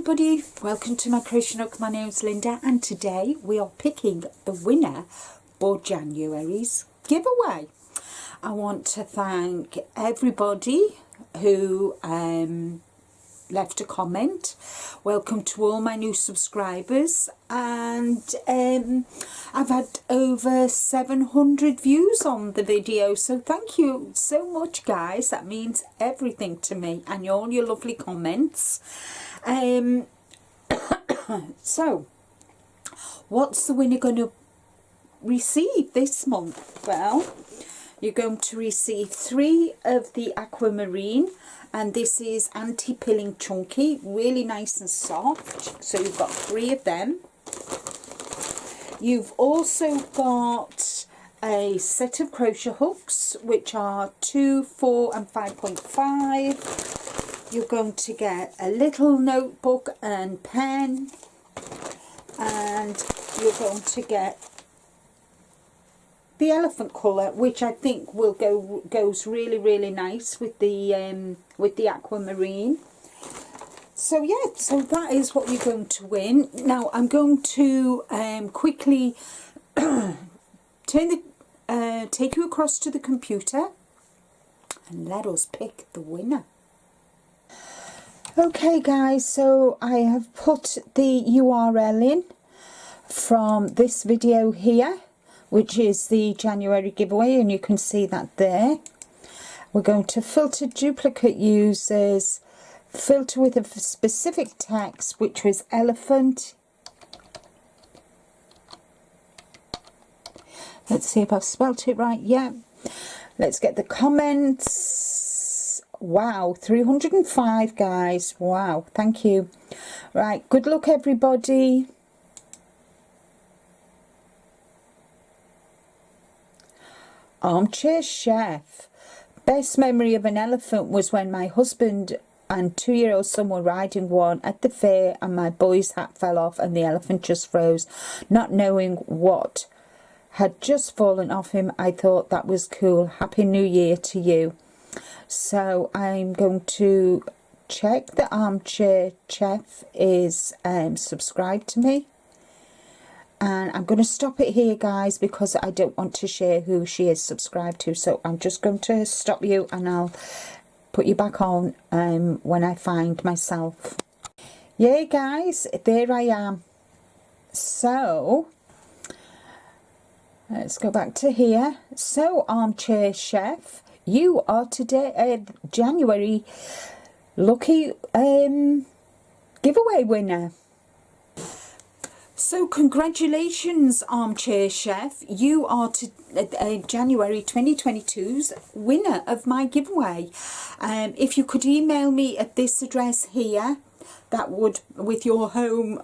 everybody, welcome to my creation nook. My name's Linda and today we are picking the winner for January's giveaway. I want to thank everybody who left a comment. Welcome to all my new subscribers, and I've had over 700 views on the video, so thank you so much guys. That means everything to me, and all your lovely comments. So what's the winner going to receive this month? Well, you're going to receive 3 of the aquamarine, and this is anti-pilling chunky, really nice and soft. So you've got 3 of them. You've also got a set of crochet hooks, which are 2, 4 and 5.5. You're going to get a little notebook and pen, and you're going to get the elephant colour, which I think will goes really nice with the aquamarine. So yeah, so that is what you're going to win. Now I'm going to quickly take you across to the computer and let us pick the winner. Okay guys, so I have put the URL in from this video here, which is the January giveaway, and you can see that there. We're going to filter duplicate users, filter with a specific text, which was elephant. Let's see if I've spelt it right. Yeah. Let's get the comments. Wow, 305 guys. Wow, thank you. Right, good luck everybody. Armchair chef. Best memory of an elephant was when my husband and 2-year-old son were riding one at the fair, and my boy's hat fell off and the elephant just froze. Not knowing what had just fallen off him, I thought that was cool. Happy New Year to you. So I'm going to check the armchair chef is subscribed to me. And I'm going to stop it here guys, because I don't want to share who she is subscribed to. So I'm just going to stop you, and I'll put you back on when I find myself. Yay guys, there I am. So let's go back to here. So armchair chef, you are today January lucky giveaway winner. So congratulations armchair chef, you are January 2022's winner of my giveaway. If you could email me at this address here, that would, with your home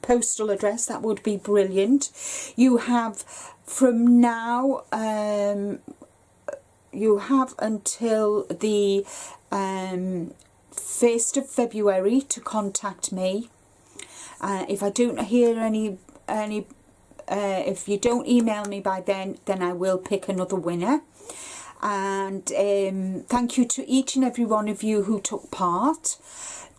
postal address, that would be brilliant. You have from now you have until the 1st of February to contact me. If I don't hear if you don't email me by then I will pick another winner. And thank you to each and every one of you who took part.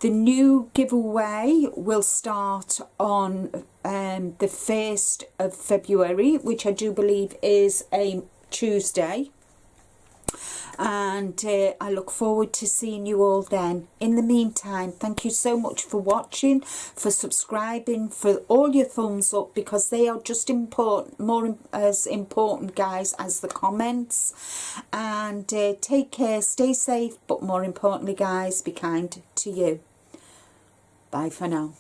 The new giveaway will start on the 1st of February, which I do believe is a Tuesday. And I look forward to seeing you all then. In the meantime, thank you so much for watching, for subscribing, for all your thumbs up, because they are just as important guys as the comments. And take care, stay safe, but more importantly guys, be kind to you. Bye for now.